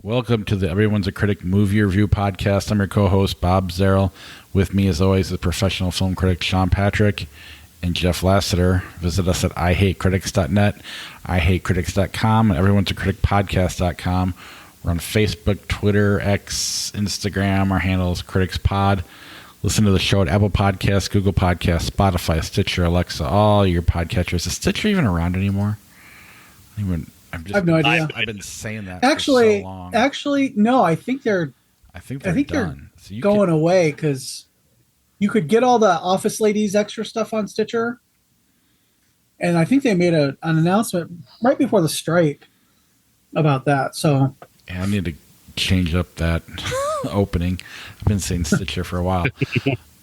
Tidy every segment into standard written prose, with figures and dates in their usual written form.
Welcome to the Everyone's a Critic movie review podcast. I'm your co-host, Bob Zerl. With me, as always, is professional film critic Sean Patrick and Jeff Lasseter. Visit us at ihatecritics.net, ihatecritics.com, and everyone'sacriticpodcast.com. We're on Facebook, Twitter, X, Instagram. Our handle is CriticsPod. Listen to the show at Apple Podcasts, Google Podcasts, Spotify, Stitcher, Alexa, all your podcatchers. Is Stitcher even around anymore? I have no idea. I've been saying that for so long. Actually, no. I think they're done. So going away because you could get all the Office Ladies extra stuff on Stitcher, and I think they made an announcement right before the strike about that. So yeah, I need to change up that opening. I've been saying Stitcher for a while.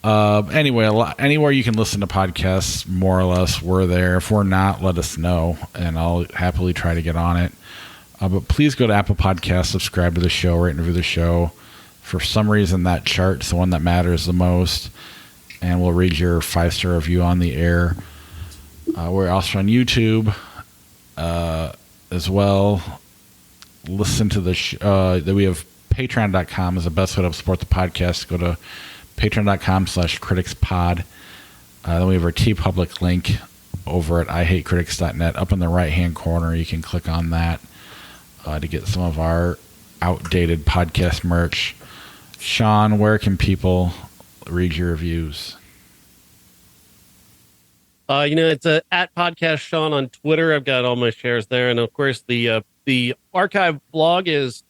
Anyway, anywhere you can listen to podcasts, more or less, we're there. If we're not, let us know, and I'll happily try to get on it. But please go to Apple Podcasts, subscribe to the show, rate and review the show. For some reason, that chart's the one that matters the most, and we'll read your 5-star review on the air. We're also on YouTube as well. Listen to the that we have patreon.com is the best way to support the podcast. Go to patreon.com/criticspod. Then we have our TeePublic link over at ihatecritics.net. Up in the right-hand corner, you can click on that to get some of our outdated podcast merch. Sean, where can people read your reviews? It's at Podcast Sean on Twitter. I've got all my shares there. And, of course, the archive blog is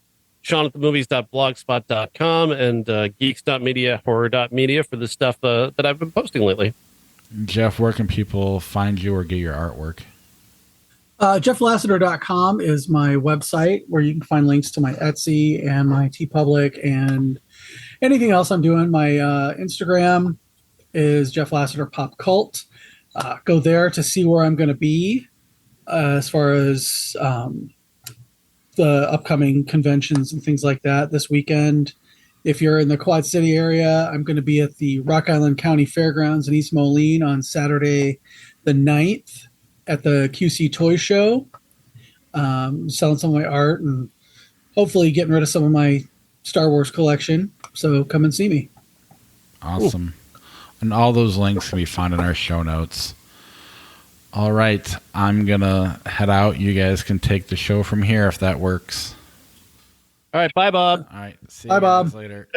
seanatthemovies.blogspot.com and geeks.media, horror.media for the stuff that I've been posting lately. Jeff, where can people find you or get your artwork? JeffLassiter.com is my website where you can find links to my Etsy and my TeePublic and anything else I'm doing. My Instagram is Jeff Lasseter Pop Cult. Go there to see where I'm going to be as far as the upcoming conventions and things like that this weekend. If you're in the Quad City area, I'm going to be at the Rock Island County Fairgrounds in East Moline on Saturday the 9th at the QC Toy Show, selling some of my art and hopefully getting rid of some of my Star Wars collection. So come and see me. Awesome. Ooh. And all those links can be found in our show notes. All right, I'm going to head out. You guys can take the show from here if that works. All right, bye, Bob. All right, see you guys later.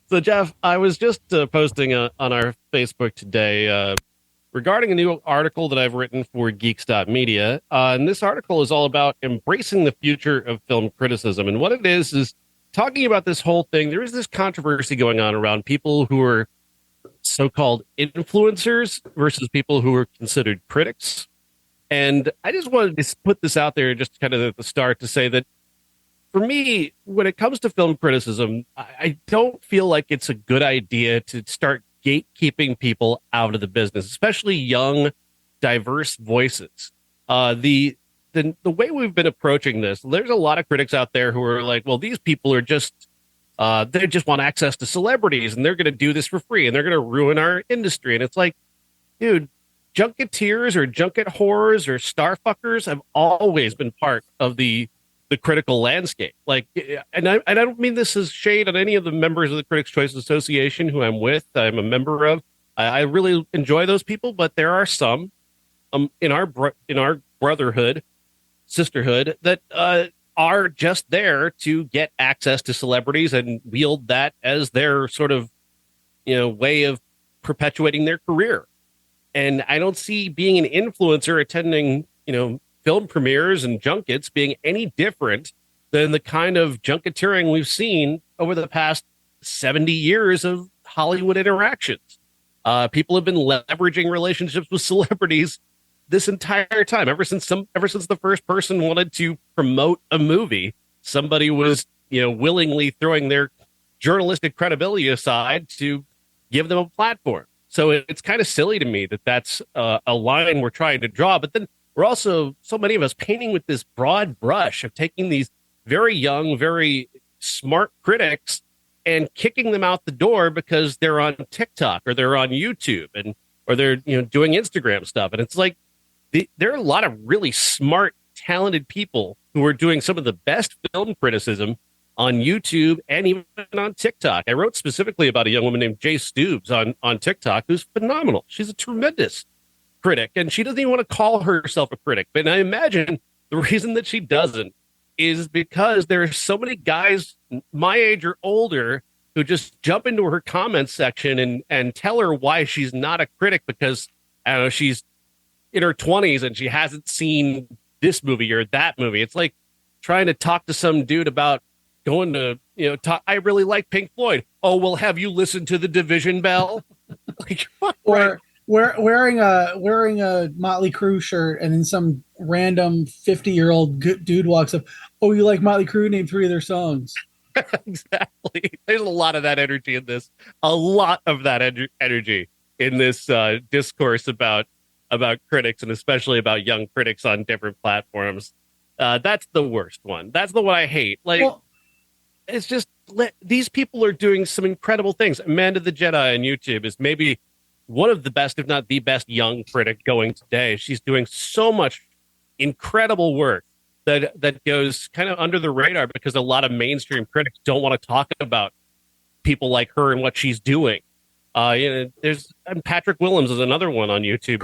So, Jeff, I was just posting on our Facebook today regarding a new article that I've written for geeks.media. And this article is all about embracing the future of film criticism. And what it is talking about this whole thing. There is this controversy going on around people who are so-called influencers versus people who are considered critics. And I just wanted to put this out there just kind of at the start to say that for me, when it comes to film criticism, I don't feel like it's a good idea to start gatekeeping people out of the business, especially young, diverse voices. The way we've been approaching this, there's a lot of critics out there who are like, well, these people are just they just want access to celebrities and they're going to do this for free and they're going to ruin our industry. And it's like, dude, junketeers or junket whores or starfuckers have always been part of the critical landscape. Like, and I don't mean this as shade on any of the members of the Critics' Choice Association who I'm a member of. I really enjoy those people, but there are some in our brotherhood, sisterhood that are just there to get access to celebrities and wield that as their sort of, way of perpetuating their career. And I don't see being an influencer attending, film premieres and junkets being any different than the kind of junketeering we've seen over the past 70 years of Hollywood interactions. People have been leveraging relationships with celebrities this entire time, ever since the first person wanted to promote a movie, somebody was, willingly throwing their journalistic credibility aside to give them a platform. So it's kind of silly to me that that's a line we're trying to draw. But then we're also, so many of us, painting with this broad brush of taking these very young, very smart critics and kicking them out the door because they're on TikTok or they're on YouTube or they're doing Instagram stuff. And it's like, there are a lot of really smart, talented people who are doing some of the best film criticism on YouTube and even on TikTok. I wrote specifically about a young woman named Jay Stubbs on TikTok, who's phenomenal. She's a tremendous critic, and she doesn't even want to call herself a critic. But I imagine the reason that she doesn't is because there are so many guys my age or older who just jump into her comments section and tell her why she's not a critic because, I don't know, she's in her 20s and she hasn't seen this movie or that movie. It's like trying to talk to some dude about going to, I really like Pink Floyd. Oh, well, have you listened to the Division Bell? Like, or wearing a Motley Crue shirt, and then some random 50-year-old dude walks up. Oh, you like Motley Crue? Name 3 of their songs. Exactly. There's a lot of that energy in this. A lot of that energy in this discourse about critics, and especially about young critics on different platforms. That's the worst one. That's the one I hate. It's just these people are doing some incredible things. Amanda the Jedi on YouTube is maybe one of the best, if not the best, young critic going today. She's doing so much incredible work that goes kind of under the radar because a lot of mainstream critics don't want to talk about people like her and what she's doing. And Patrick Willems is another one on YouTube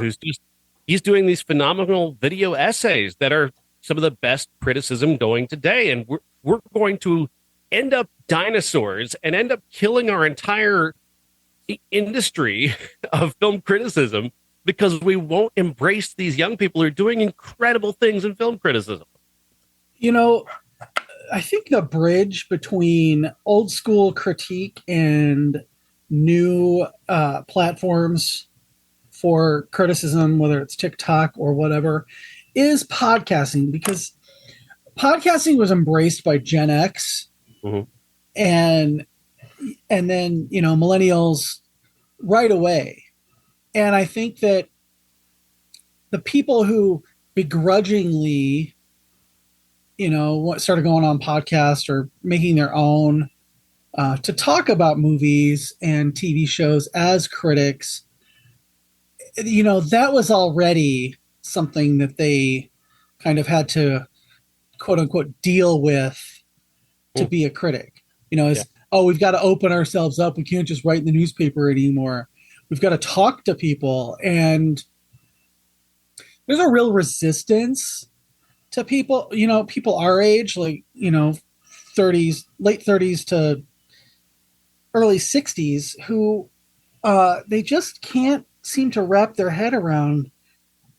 he's doing these phenomenal video essays that are some of the best criticism going today. And we're going to end up dinosaurs and end up killing our entire industry of film criticism because we won't embrace these young people who are doing incredible things in film criticism. I think the bridge between old school critique and new platforms for criticism, whether it's TikTok or whatever, is podcasting, because podcasting was embraced by Gen X, mm-hmm. and then millennials right away. And I think that the people who begrudgingly started going on podcasts or making their own to talk about movies and TV shows as critics, that was already something that they kind of had to, quote unquote, deal with to be a critic. We've got to open ourselves up. We can't just write in the newspaper anymore. We've got to talk to people. And there's a real resistance to people, people our age, like, 30s, late 30s to early 60s, who they just can't seem to wrap their head around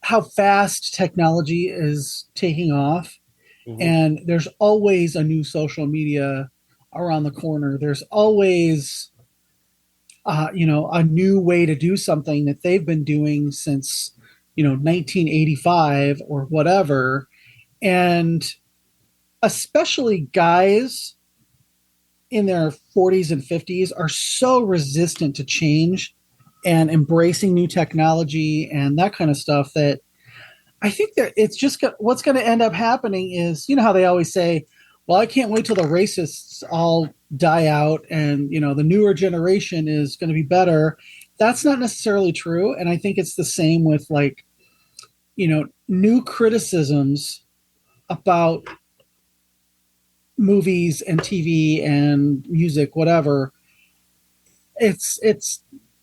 how fast technology is taking off. Mm-hmm. And there's always a new social media around the corner. There's always, a new way to do something that they've been doing since, 1985 or whatever. And especially guys in their 40s and 50s are so resistant to change and embracing new technology and that kind of stuff that I think that it's just what's going to end up happening is, how they always say, well, I can't wait till the racists all die out and, the newer generation is going to be better. That's not necessarily true. And I think it's the same with new criticisms about movies and TV and music, whatever. It's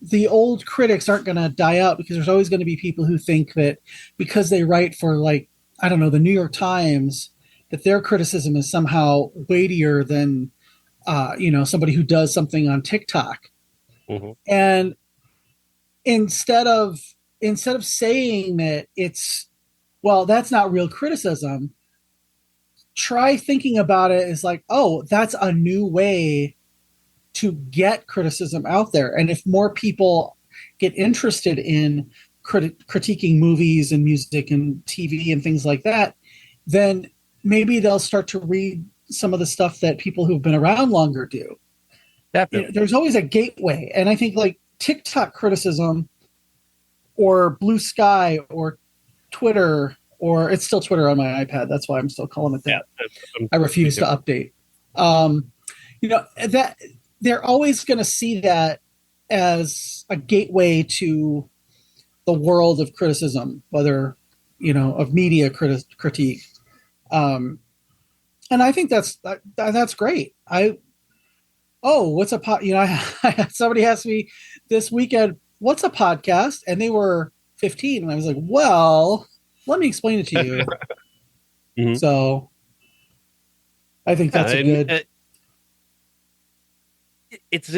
the old critics aren't going to die out because there's always going to be people who think that because they write for the New York Times, that their criticism is somehow weightier than, somebody who does something on TikTok. Mm-hmm. And instead of saying that that's not real criticism, try thinking about it as that's a new way to get criticism out there. And if more people get interested in critiquing movies and music and TV and things like that, then maybe they'll start to read some of the stuff that people who've been around longer do. Definitely. There's always a gateway. And I think TikTok criticism or Blue Sky or Twitter, or it's still Twitter on my iPad. That's why I'm still calling it that. Yeah, I refuse to update. That they're always going to see that as a gateway to the world of criticism, whether, of media critique. and I think that's great. What's a pod? You know, I had somebody asked me this weekend, "What's a podcast?" And they were 15, and I was like, "Well, let me explain it to you." Mhm. So, I think that's a good. It's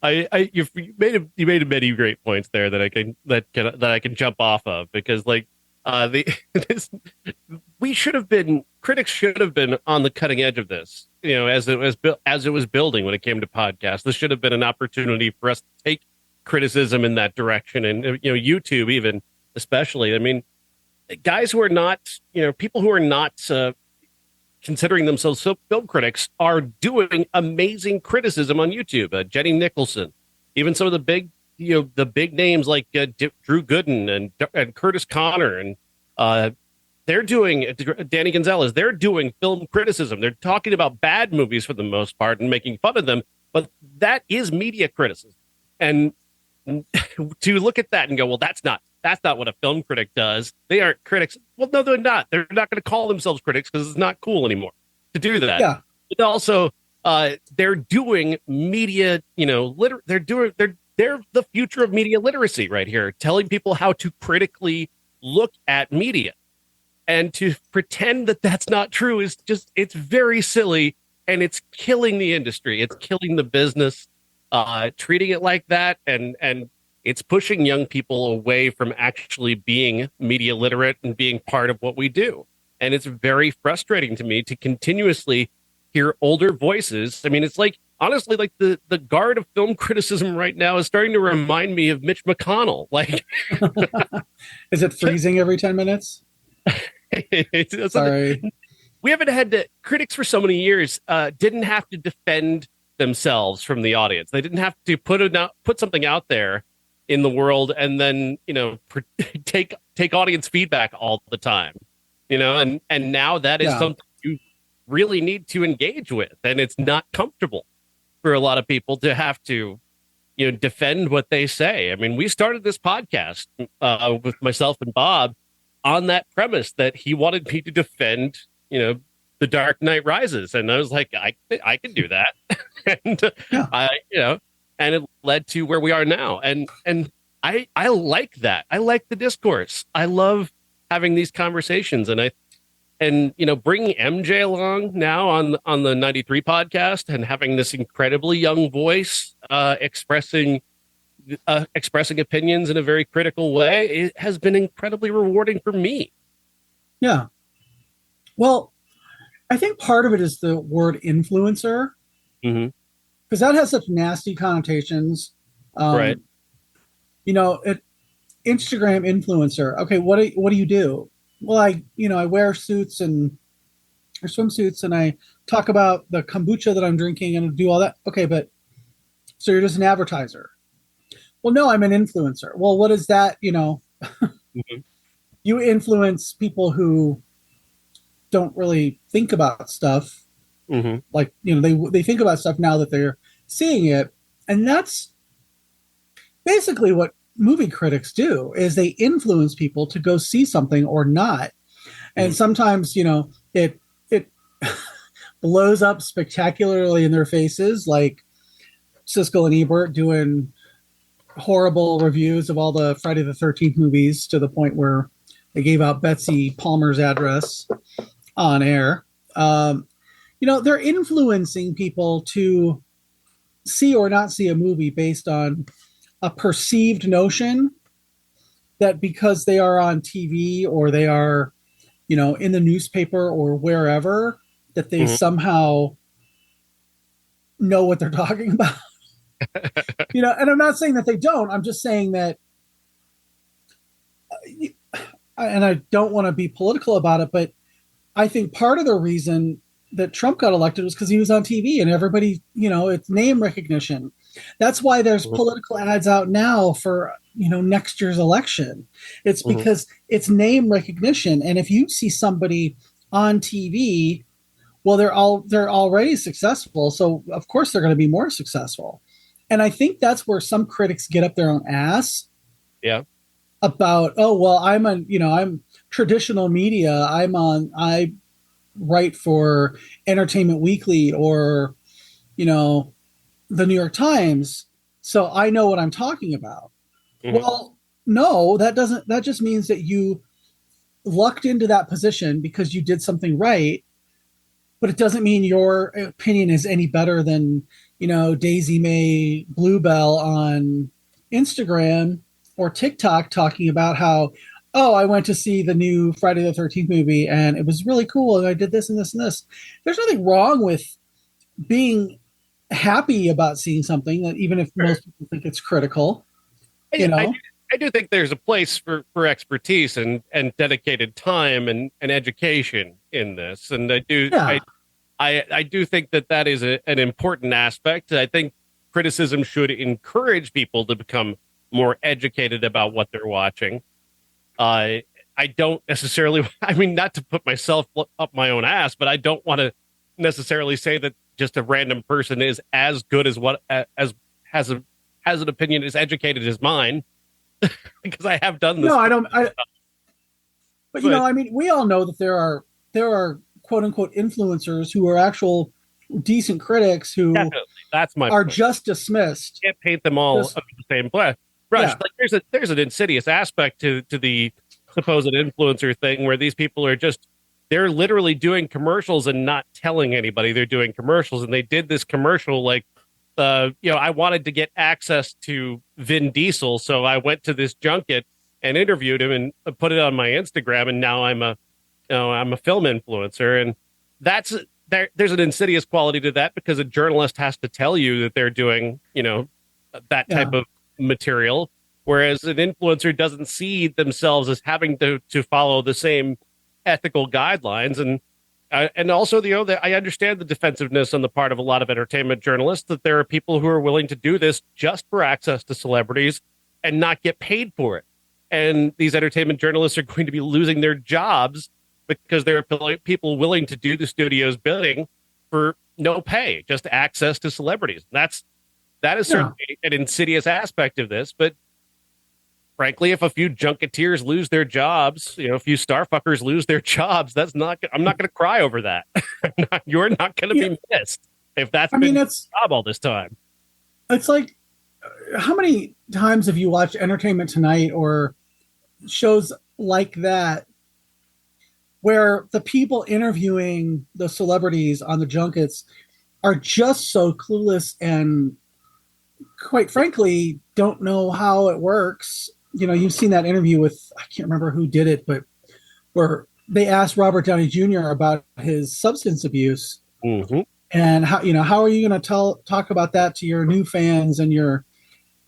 you made many great points there that I can jump off of, because like the this, critics should have been on the cutting edge of this, you know, as it was building when it came to podcasts. This should have been an opportunity for us to take criticism in that direction, and you know, YouTube even especially. I mean, guys who are not, you know, people who are not considering themselves film critics are doing amazing criticism on YouTube. Jenny Nicholson, even some of the big, you know, the big names like Drew Gooden and Curtis Connor, and they're doing Danny Gonzalez. They're doing film criticism. They're talking about bad movies for the most part and making fun of them, but that is media criticism. And to look at that and go, well, that's not what a film critic does. They aren't critics. Well, no, they're not. They're not going to call themselves critics because it's not cool anymore to do that. Yeah. But also, they're doing media. You know, they're the future of media literacy right here, telling people how to critically look at media, and to pretend that that's not true is just, it's very silly, and it's killing the industry. It's killing the business. Treating it like that, and it's pushing young people away from actually being media literate and being part of what we do. And it's very frustrating to me to continuously hear older voices. I mean, it's like, honestly, like the guard of film criticism right now is starting to remind me of Mitch McConnell. Like, is it freezing every 10 minutes? Sorry. We haven't had to, critics for so many years didn't have to defend themselves from the audience. They didn't have to put something out there in the world and then, you know, take audience feedback all the time, you know, and now that is something you really need to engage with, and it's not comfortable for a lot of people to have to, you know, defend what they say. I mean, we started this podcast with myself and Bob on that premise that he wanted me to defend, you know, The Dark Knight Rises, and I was like, I can do that. And you know, and it led to where we are now. And I like that. I like the discourse. I love having these conversations, and you know, bringing MJ along now on the 93 podcast and having this incredibly young voice expressing opinions in a very critical way, it has been incredibly rewarding for me. Yeah. Well, I think part of it is the word influencer, because that has such nasty connotations. Right. You know, Instagram influencer. Okay, what do you do? Well, I wear suits or swimsuits, and I talk about the kombucha that I'm drinking and do all that. Okay, but so you're just an advertiser. Well, no, I'm an influencer. Well, what is that? You know, you influence people who don't really think about stuff. Like, you know, they think about stuff now that they're seeing it, and that's basically what movie critics do, is they influence people to go see something or not. And sometimes, you know, it blows up spectacularly in their faces, like Siskel and Ebert doing horrible reviews of all the Friday the 13th movies to the point where they gave out Betsy Palmer's address on air. You know, they're influencing people to see or not see a movie based on a perceived notion that because they are on TV or they are, you know, in the newspaper or wherever, that they somehow know what they're talking about. You know, and I'm not saying that they don't. I'm just saying that, and I don't want to be political about it, but I think part of the reason that Trump got elected was because he was on TV and everybody, you know, it's name recognition. That's why there's political ads out now for, you know, next year's election. It's because it's name recognition. And if you see somebody on TV, well, they're already successful. So of course they're going to be more successful. And I think that's where some critics get up their own ass. Yeah. About, oh, well, I'm traditional media. write for Entertainment Weekly or, you know, the New York Times, so I know what I'm talking about. Mhm. Well, no, that just means that you lucked into that position because you did something right, but it doesn't mean your opinion is any better than, you know, Daisy May Bluebell on Instagram or TikTok talking about how, oh, I went to see the new Friday the 13th movie and it was really cool and I did this and this and this. There's nothing wrong with being happy about seeing something, that even if Sure. most people think it's critical, you I, I, know. do- I do think there's a place for expertise and dedicated time and education in this, and Yeah. I do think that is an important aspect. I think criticism should encourage people to become more educated about what they're watching. Uh, I don't necessarily, I mean, not to put myself up my own ass, but I don't want to necessarily say that just a random person is as good as what as has an opinion as educated as mine, because I have done this. No, I don't. But you But know, I mean, we all know that there are quote unquote influencers who are actual decent critics who definitely, that's my are point. just dismissed. Can't paint them all Just under the same brush. yeah, Like there's an insidious aspect to the supposed influencer thing where these people are just they're literally doing commercials and not telling anybody they're doing commercials. And they did this commercial like I wanted to get access to Vin Diesel, so I went to this junket and interviewed him and put it on my Instagram, and now I'm a film influencer, and that's there's an insidious quality to that because a journalist has to tell you that they're doing that yeah, type of material, whereas an influencer doesn't see themselves as having to follow the same ethical guidelines. And also, that I understand the defensiveness on the part of a lot of entertainment journalists that there are people who are willing to do this just for access to celebrities and not get paid for it. And these entertainment journalists are going to be losing their jobs because there are people willing to do the studio's bidding for no pay, just access to celebrities. That is yeah. certainly an insidious aspect of this. But frankly, if a few junketeers lose their jobs, a few starfuckers lose their jobs, I'm not going to cry over that. You're not going to Yeah. be missed if that's I been mean, your it's job all this time. it's like, how many times have you watched Entertainment Tonight or shows like that where the people interviewing the celebrities on the junkets are just so clueless and, quite frankly, don't know how it works. You know, you've seen that interview with, I can't remember who did it, but where they asked Robert Downey Jr. about his substance abuse Mm-hmm. and how are you going to talk about that to your new fans and your,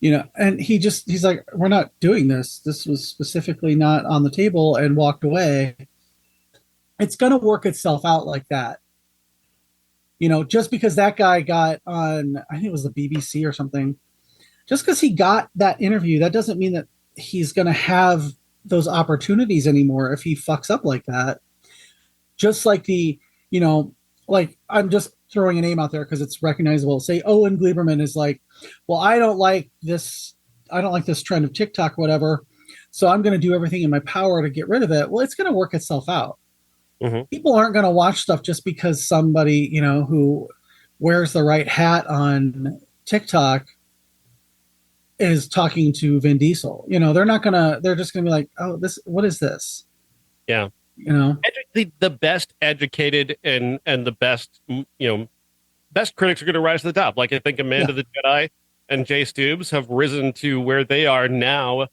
and he's like, we're not doing this. This was specifically not on the table, and walked away. It's going to work itself out like that. Just because that guy got on, I think it was the BBC or something, just because he got that interview, that doesn't mean that he's going to have those opportunities anymore if he fucks up like that. Just like like, I'm just throwing a name out there because it's recognizable. Say Owen Gleiberman is like, well, I don't like this trend of TikTok, whatever. So I'm going to do everything in my power to get rid of it. Well, it's going to work itself out. Mm-hmm. People aren't going to watch stuff just because somebody, who wears the right hat on TikTok is talking to Vin Diesel. They're just going to be like, oh, what is this? Yeah. The best educated and the best, best critics are going to rise to the top. Like I think Amanda the Jedi and Jay Stubes have risen to where they are now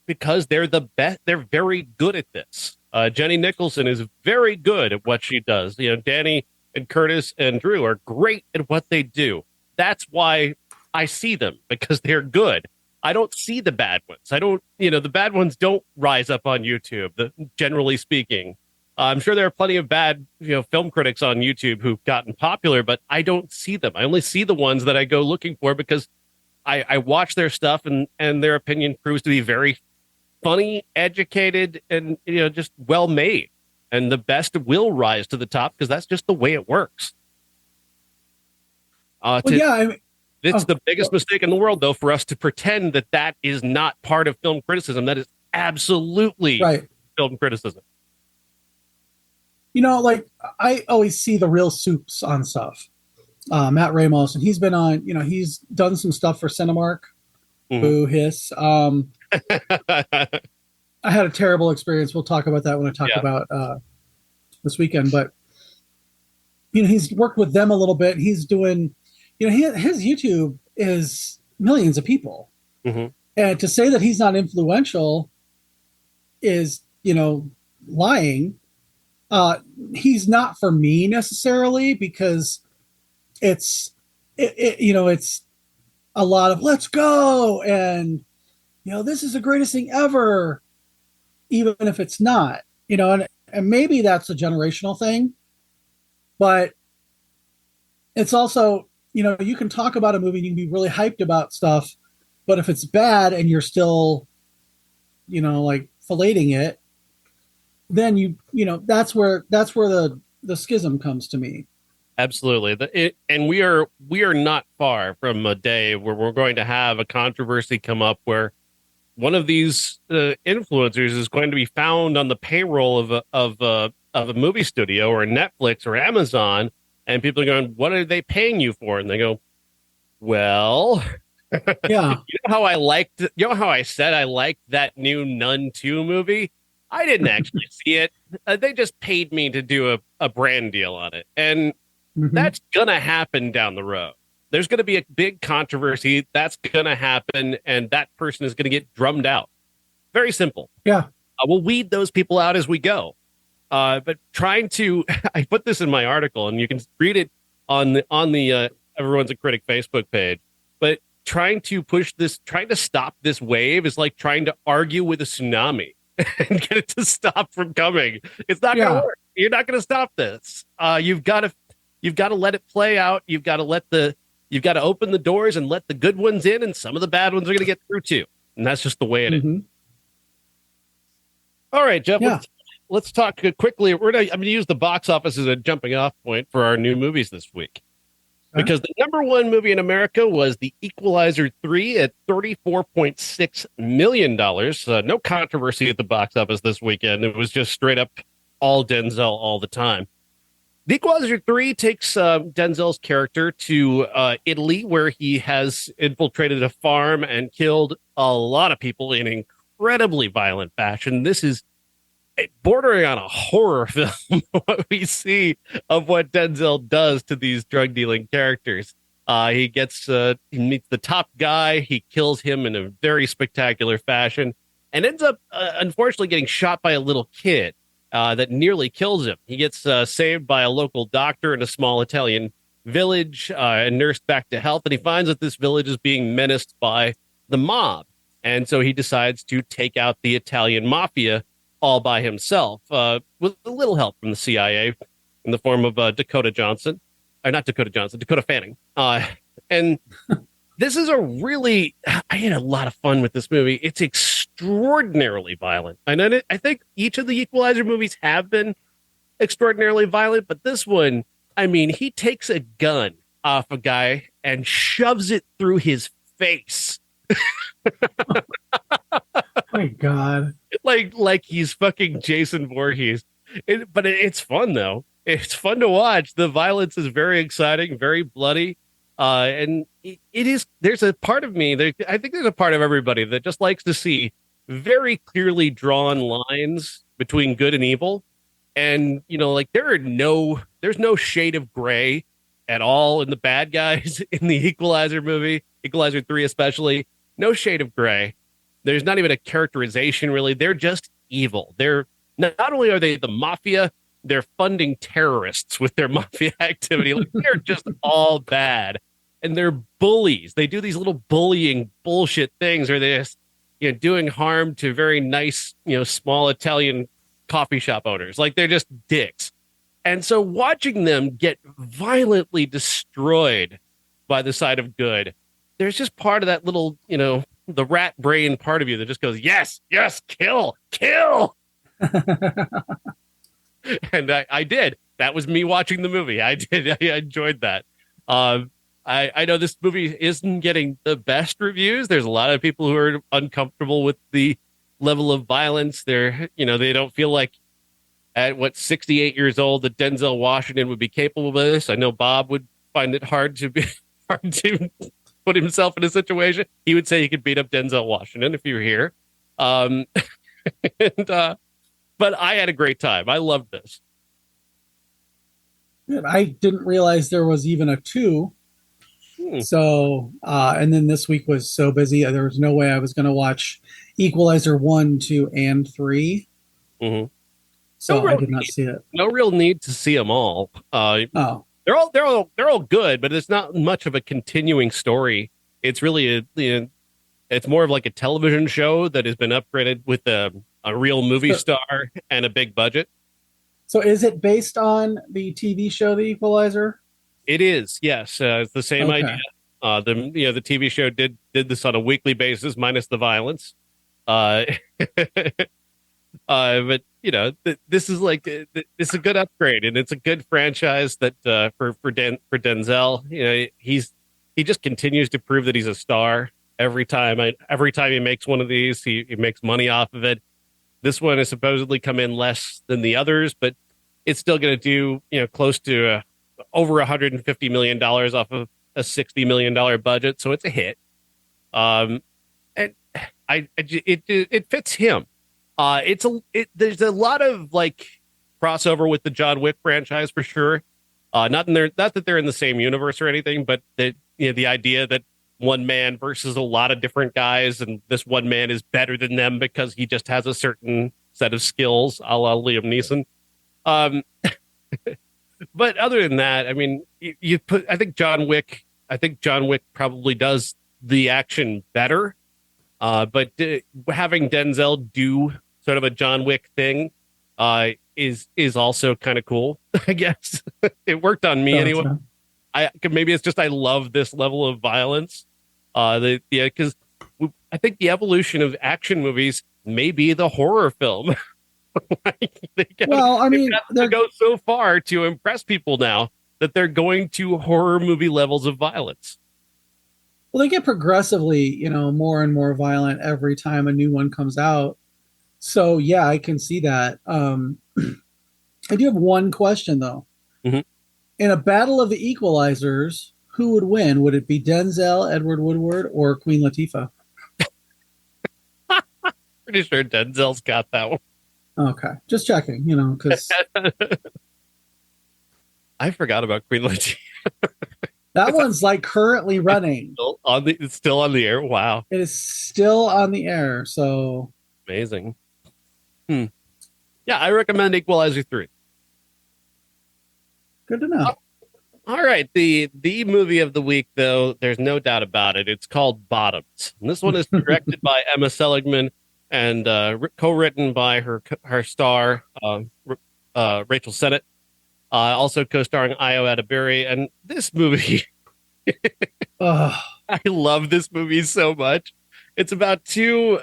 because they're the best. They're very good at this. Jenny Nicholson is very good at what she does. Danny and Curtis and Drew are great at what they do. That's why I see them, because they're good. I don't see the bad ones. The bad ones don't rise up on YouTube, generally speaking. I'm sure there are plenty of bad, film critics on YouTube who've gotten popular, but I don't see them. I only see the ones that I go looking for because I watch their stuff and their opinion proves to be very funny, educated, and just well made. And the best will rise to the top because that's just the way it works. It's the biggest mistake in the world, though, for us to pretend that is not part of film criticism. That is absolutely right. Film criticism. like I always see the real soups on stuff. Matt Ramos, and he's been on, he's done some stuff for Cinemark. Mhm. Boo hiss. I had a terrible experience. We'll talk about that when I talk Yeah. about this weekend. But he's worked with them a little bit. He's doing, his YouTube is millions of people, Mhm. and to say that he's not influential is, lying. He's not for me necessarily, because it's a lot of let's go, and this is the greatest thing ever, even if it's not, and maybe that's a generational thing, but it's also, you can talk about a movie and you can be really hyped about stuff, but if it's bad and you're still, like filleting it, then that's where the schism comes to me. Absolutely. And we are not far from a day where we're going to have a controversy come up where one of these influencers is going to be found on the payroll of a movie studio or Netflix or Amazon, and people are going, "What are they paying you for?" And they go, "Well, Yeah. you know how I said I liked that new Nun 2 movie? I didn't actually see it. They just paid me to do a brand deal on it." And Mm-hmm. that's gonna happen down the road. There's gonna be a big controversy. That's gonna happen, and that person is gonna get drummed out. Very simple. Yeah. We'll weed those people out as we go. But trying to, I put this in my article, and you can read it on the Everyone's a Critic Facebook page. But trying to stop this wave is like trying to argue with a tsunami and get it to stop from coming. It's not going to Yeah. work. You're not going to stop this. You've got to let it play out. You've got to open the doors and let the good ones in, and some of the bad ones are going to get through too. And that's just the way it is. Mm-hmm. All right, Jeff. Yeah. Let's talk quickly. I'm going to use the box office as a jumping off point for our new movies this week. Okay. Because the number one movie in America was The Equalizer 3 at $34.6 million. No controversy at the box office this weekend. It was just straight up all Denzel all the time. The Equalizer 3 takes Denzel's character to Italy, where he has infiltrated a farm and killed a lot of people in incredibly violent fashion. This is bordering on a horror film, what we see of what Denzel does to these drug dealing characters. He meets the top guy. He kills him in a very spectacular fashion and ends up, unfortunately, getting shot by a little kid that nearly kills him. He gets saved by a local doctor in a small Italian village and nursed back to health. And he finds that this village is being menaced by the mob. And so he decides to take out the Italian mafia all by himself, with a little help from the CIA in the form of Dakota Johnson, or not Dakota Johnson, Dakota Fanning. And this is I had a lot of fun with this movie. It's extraordinarily violent. And I think each of the Equalizer movies have been extraordinarily violent, but this one, I mean, he takes a gun off a guy and shoves it through his face. My God. Like he's fucking Jason Voorhees. But it's fun though. It's fun to watch. The violence is very exciting, very bloody. And it is. There's a part of me. I think there's a part of everybody that just likes to see very clearly drawn lines between good and evil. And like there's no shade of gray at all in the bad guys in the Equalizer movie, Equalizer 3 especially. No shade of gray. There's not even a characterization, really. They're just evil. They're not only are they the mafia, they're funding terrorists with their mafia activity. Like, they're just all bad, and they're bullies. They do these little bullying bullshit things, where they're just doing harm to very nice small Italian coffee shop owners. Like, they're just dicks. And so watching them get violently destroyed by the side of good, there's just part of that little the rat brain part of you that just goes, yes, kill. And I did. That was me watching the movie. I did. I enjoyed that. I know this movie isn't getting the best reviews. There's a lot of people who are uncomfortable with the level of violence. They don't feel like at what 68 years old that Denzel Washington would be capable of this. I know Bob would find it hard to put himself in a situation. He would say he could beat up Denzel Washington if you were here. Um, but I had a great time. I loved this. I didn't realize there was even a 2. So, and then this week was so busy, there was no way I was going to watch Equalizer 1, 2, and 3. Mm-hmm. So I did not see it. No real need to see them all. Oh, They're all good, but it's not much of a continuing story. It's really it's more of like a television show that has been upgraded with a real movie star and a big budget. So is it based on the TV show The Equalizer? It is, yes. It's the same idea. The TV show did this on a weekly basis, minus the violence. But this is like it's a good upgrade, and it's a good franchise that for Denzel. He just continues to prove that he's a star every time. Every time he makes one of these, he makes money off of it. This one has supposedly come in less than the others, but it's still going to do close to over $150 million off of a $60 million budget, so it's a hit. And it fits him. There's a lot of like crossover with the John Wick franchise for sure. Not that they're in the same universe or anything, but the idea that one man versus a lot of different guys, and this one man is better than them because he just has a certain set of skills, a la Liam Neeson. But other than that, I mean, I think John Wick probably does the action better. But having Denzel do sort of a John Wick thing is also kind of cool, I guess. It worked on me anyway. Maybe it's just I love this level of violence. Because I think the evolution of action movies may be the horror film. They go so far to impress people now that they're going to horror movie levels of violence. Well, they get progressively, more and more violent every time a new one comes out. So yeah, I can see that. I do have one question though. Mm-hmm. In a battle of the Equalizers, who would win? Would it be Denzel, Edward Woodward, or Queen Latifah? Pretty sure Denzel's got that one. Okay, just checking. Because I forgot about Queen Latifah. That one's like currently running. It's still on the air. Wow. It is still on the air. So amazing. Yeah, I recommend Equalizer 3. Good to know. All right. The movie of the week, though, there's no doubt about it. It's called Bottoms. And this one is directed by Emma Seligman and co-written by her star, Rachel Sennett. Also co-starring Io Adebiri. And this movie, I love this movie so much. It's about two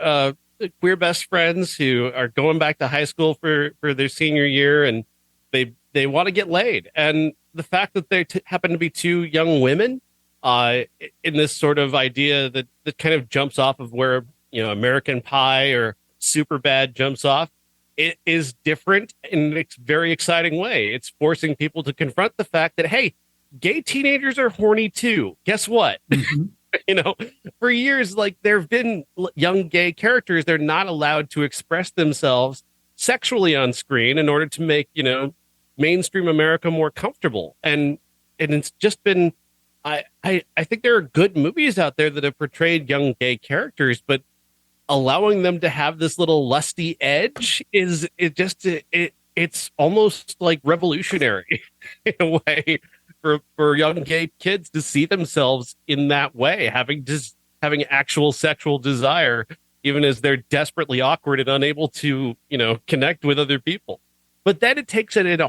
queer best friends who are going back to high school for their senior year, and they want to get laid. And the fact that they happen to be two young women in this sort of idea that kind of jumps off of where, American Pie or Superbad jumps off, it is different in a very exciting way. It's forcing people to confront the fact that, hey, gay teenagers are horny too. Guess what? Mm-hmm. For years, like there have been young gay characters, they're not allowed to express themselves sexually on screen in order to make, mainstream America more comfortable. And it's just been, I think there are good movies out there that have portrayed young gay characters, but allowing them to have this little lusty edge it's almost like revolutionary in a way for young gay kids to see themselves in that way, having actual sexual desire, even as they're desperately awkward and unable to, connect with other people. But then it takes it in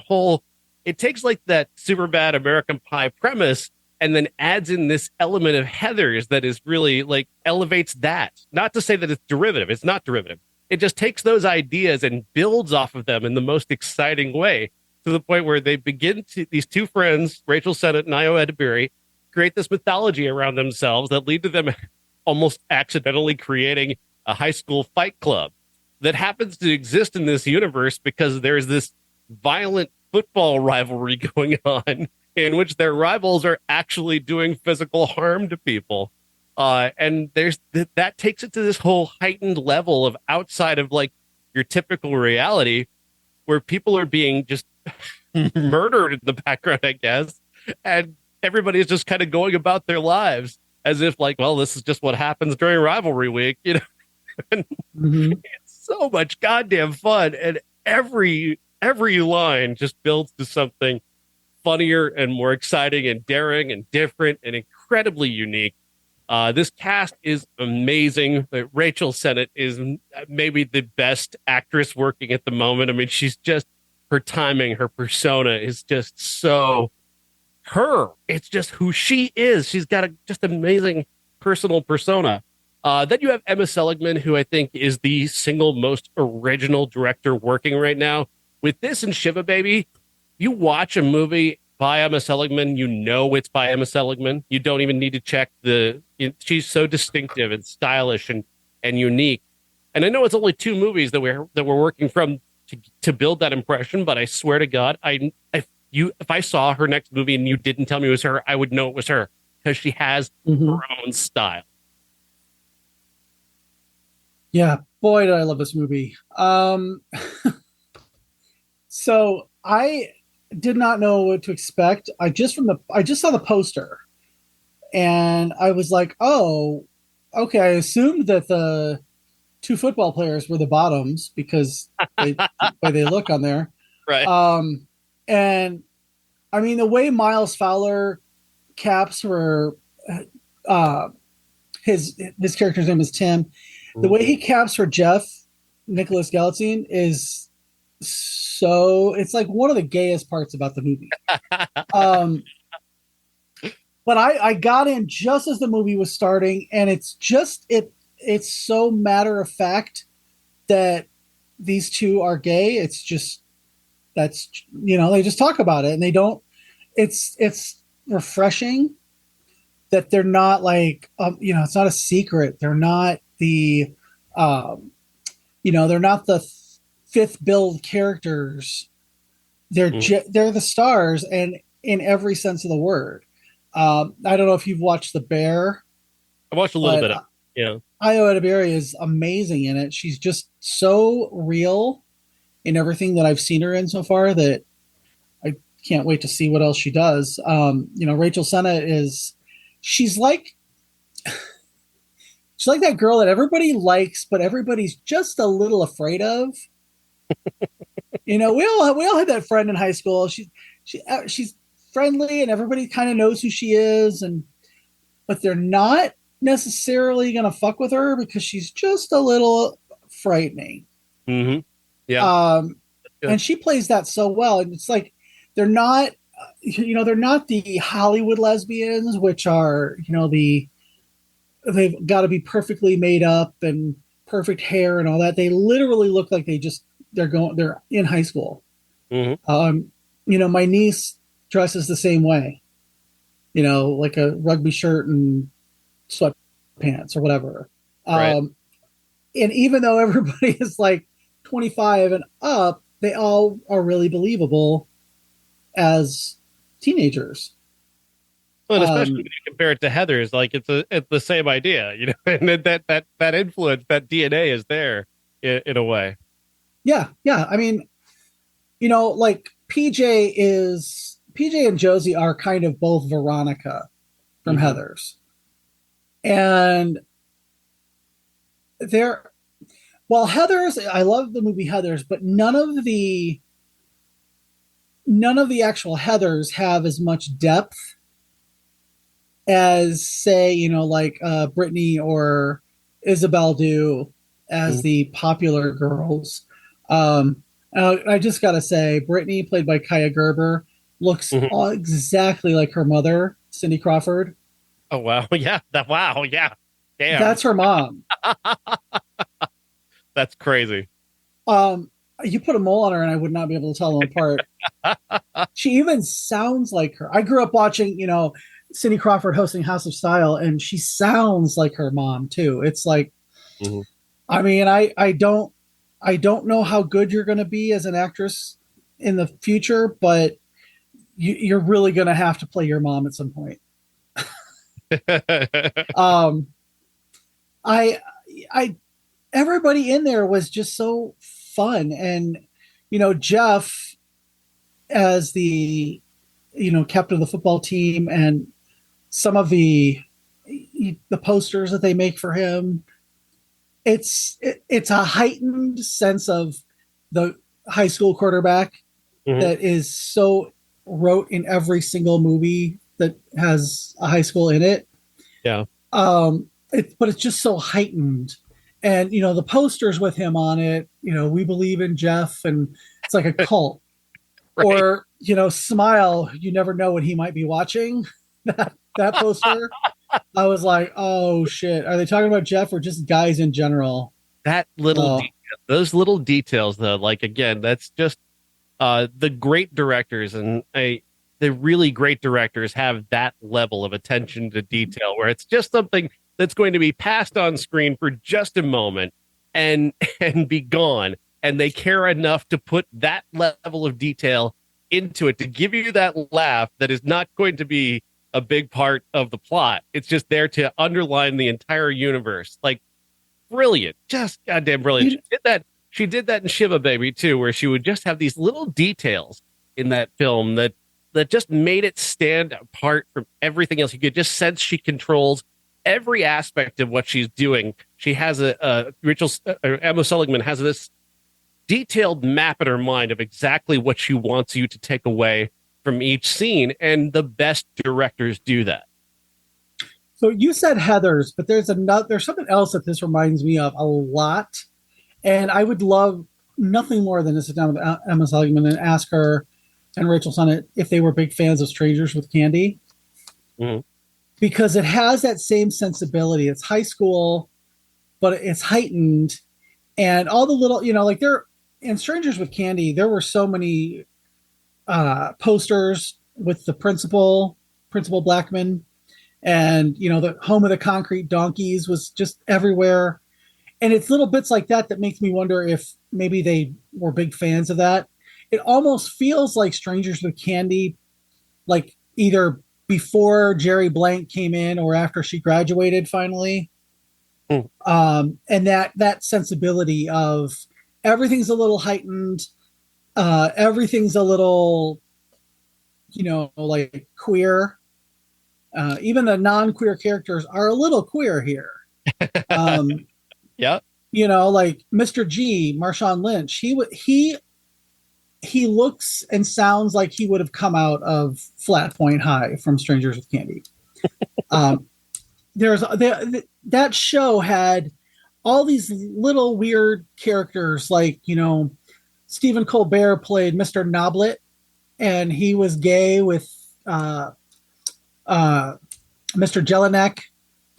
it takes like that Superbad American Pie premise and then adds in this element of Heathers that is really like elevates that. Not to say that it's derivative. It's not derivative. It just takes those ideas and builds off of them in the most exciting way, to the point where they these two friends, Rachel Sennett and Io Adebiri, create this mythology around themselves that lead to them almost accidentally creating a high school fight club that happens to exist in this universe because there's this violent football rivalry going on in which their rivals are actually doing physical harm to people. And there's that takes it to this whole heightened level of outside of like your typical reality where people are being just murdered in the background, I guess. And everybody's just kind of going about their lives as if like, well, this is just what happens during rivalry week, you know. And it's so much goddamn fun. And every line just builds to something funnier and more exciting and daring and different and incredibly unique. This cast is amazing. Rachel Sennett is maybe the best actress working at the moment. I mean, she's just, her timing, her persona is just so her. It's just who she is. She's got a just amazing personal persona. Then you have Emma Seligman, who I think is the single most original director working right now. With this and Shiva Baby, you watch a movie by Emma Seligman, you know it's by Emma Seligman. You don't even need to check she's so distinctive and stylish and unique. And I know it's only 2 movies that we're working from to build that impression, but I swear to God, if I saw her next movie and you didn't tell me it was her, I would know it was her because she has her own style. Yeah, boy, did I love this movie. So I did not know what to expect. I just saw the poster, and I was like, "Oh, okay." I assumed that the 2 football players were the bottoms because the way they look on there, right? And I mean, the way Miles Fowler caps for his character's name is Tim. The way he caps for Jeff Nicholas Galitzine is so, it's like one of the gayest parts about the movie. But I got in just as the movie was starting, and it's so matter of fact that these 2 are gay. It's just, that's, you know, they just talk about it, and they don't, it's refreshing that they're not like, you know, it's not a secret. They're not the, you know, they're not the 5th build characters. They're the stars, and in every sense of the word. I don't know if you've watched The Bear. I watched a little bit of, yeah. Io Edeberry is amazing in it. She's just so real in everything that I've seen her in so far that I can't wait to see what else she does. You know, Rachel Sennett she's like that girl that everybody likes, but everybody's just a little afraid of. You know, we all had that friend in high school. She's friendly, and everybody kind of knows who she is, but they're not necessarily going to fuck with her because she's just a little frightening. Mm-hmm. Yeah. And she plays that so well. And it's like, they're not, you know, they're not the Hollywood lesbians, which are, you know, they've got to be perfectly made up and perfect hair and all that. They literally look like they're in high school. Mm-hmm. You know, my niece dresses the same way, you know, like a rugby shirt and sweatpants or whatever. Right. And even though everybody is like 25 and up, they all are really believable as teenagers. Well, especially when you compare it to Heather's, like it's the same idea, you know, and that influence, that DNA is there in a way. Yeah. I mean, you know, like PJ and Josie are kind of both Veronica from Heather's. And Heather's, I love the movie Heather's, but none of the actual Heathers have as much depth as, say, you know, like Brittany or Isabel do as the popular girls. I just gotta say, Brittany, played by Kaya Gerber, looks exactly like her mother, Cindy Crawford. Oh wow, yeah, wow, yeah, damn, that's her mom. That's crazy. You put a mole on her, and I would not be able to tell them apart. She even sounds like her. I grew up watching, you know, Cindy Crawford hosting House of Style, and she sounds like her mom too. It's like, I mean, I don't know how good you're going to be as an actress in the future, but you're really going to have to play your mom at some point. Um, I everybody in there was just so fun, and Jeff as the captain of the football team, and some of the posters that they make for him. It's a heightened sense of the high school quarterback that is so wrote in every single movie that has a high school in it. Yeah. But it's just so heightened. And, the posters with him on it, we believe in Jeff, and it's like a cult. Right. Or, smile, you never know what he might be watching. that poster. I was like, oh shit. Are they talking about Jeff or just guys in general? That little those little details though, like again, that's just the great directors and the really great directors have that level of attention to detail where it's just something that's going to be passed on screen for just a moment and be gone. And they care enough to put that level of detail into it to give you that laugh that is not going to be a big part of the plot. It's just there to underline the entire universe. Like, brilliant, just goddamn brilliant. She did that in Shiva Baby too, where she would just have these little details in that film that just made it stand apart from everything else. You could just sense she controls every aspect of what she's doing. She has Emma Seligman has this detailed map in her mind of exactly what she wants you to take away from each scene, and the best directors do that. So you said Heathers, but there's something else that this reminds me of a lot, and I would love nothing more than to sit down with Emma Seligman and ask her and Rachel Sennett if they were big fans of Strangers with Candy, because it has that same sensibility. It's high school, but it's heightened, and all the little, like there in Strangers with Candy, there were so many posters with the Principal Blackman, and the home of the concrete donkeys was just everywhere. And it's little bits like that makes me wonder if maybe they were big fans of that. It almost feels like Strangers with Candy, like either before Jerry Blank came in or after she graduated finally. And that sensibility of everything's a little heightened. Everything's a little, like queer. Even the non-queer characters are a little queer here. Yeah. Like Mr. G, Marshawn Lynch, he looks and sounds like he would have come out of Flat Point High from Strangers with Candy. That show had all these little weird characters, like, Stephen Colbert played Mr. Noblet, and he was gay with Mr. Jelinek,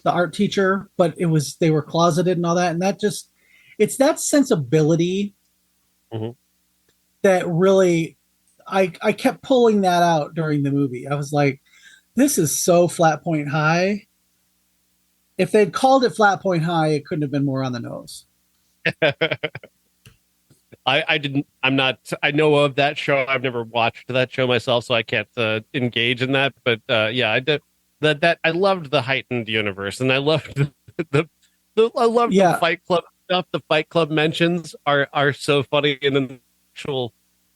the art teacher, but they were closeted and all that. And it's that sensibility that really, I kept pulling that out during the movie. I was like, this is so Flat Point High. If they'd called it Flat Point High, it couldn't have been more on the nose. I know of that show. I've never watched that show myself, so I can't engage in that. But yeah, I did that. I loved the heightened universe, and I loved the Fight Club stuff. The Fight Club mentions are so funny, and then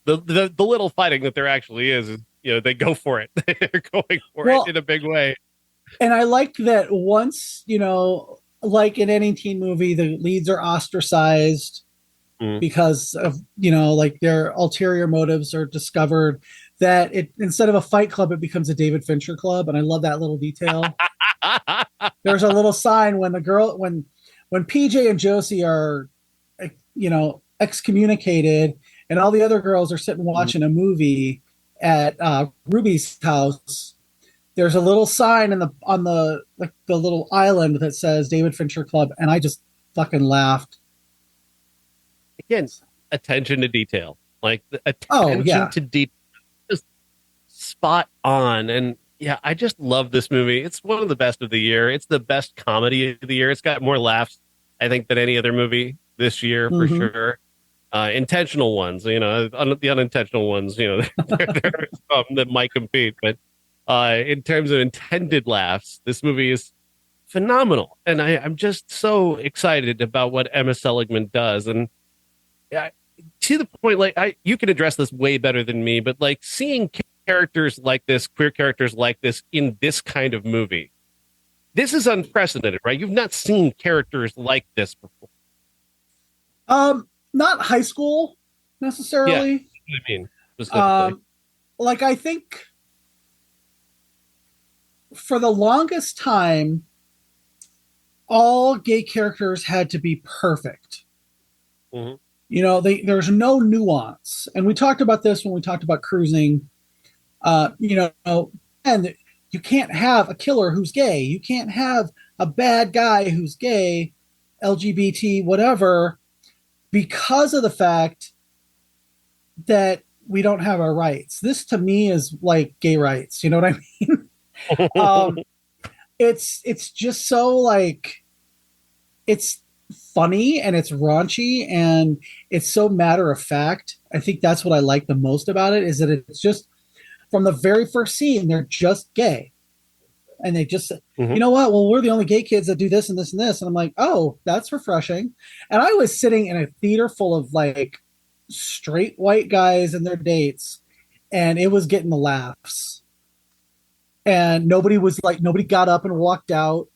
the little fighting that there actually is they go for it. They're going for it in a big way. And I like that once, like in any teen movie, the leads are ostracized because of, like their ulterior motives are discovered, that instead of a Fight Club, it becomes a David Fincher club. And I love that little detail. There's a little sign when when PJ and Josie are, excommunicated, and all the other girls are sitting watching a movie at Ruby's house. There's a little sign on the little island that says David Fincher Club, and I just fucking laughed. Again, attention to detail, like the attention to detail, just spot on. And yeah, I just love this movie. It's one of the best of the year. It's the best comedy of the year. It's got more laughs, I think, than any other movie this year for sure. intentional ones, the unintentional ones, there are some that might compete, but in terms of intended laughs, this movie is phenomenal, and I'm just so excited about what Emma Seligman does, and to the point, like you can address this way better than me, but like seeing characters like this, queer characters like this in this kind of movie, this is unprecedented, right? You've not seen characters like this before. Not high school necessarily. Yeah, I mean, specifically. Like I think for the longest time, all gay characters had to be perfect. Mm-hmm. There's no nuance, and we talked about this when we talked about cruising. And you can't have a killer who's gay. You can't have a bad guy who's gay, LGBT, whatever, because of the fact that we don't have our rights. This to me is like gay rights. You know what I mean? It's just so like, it's funny and it's raunchy and it's so matter of fact. I think that's what I like the most about it, is that it's just from the very first scene, they're just gay. And they just, you know what? Well, we're the only gay kids that do this and this and this. And I'm like, oh, that's refreshing. And I was sitting in a theater full of like straight white guys and their dates, and it was getting the laughs. And nobody got up and walked out,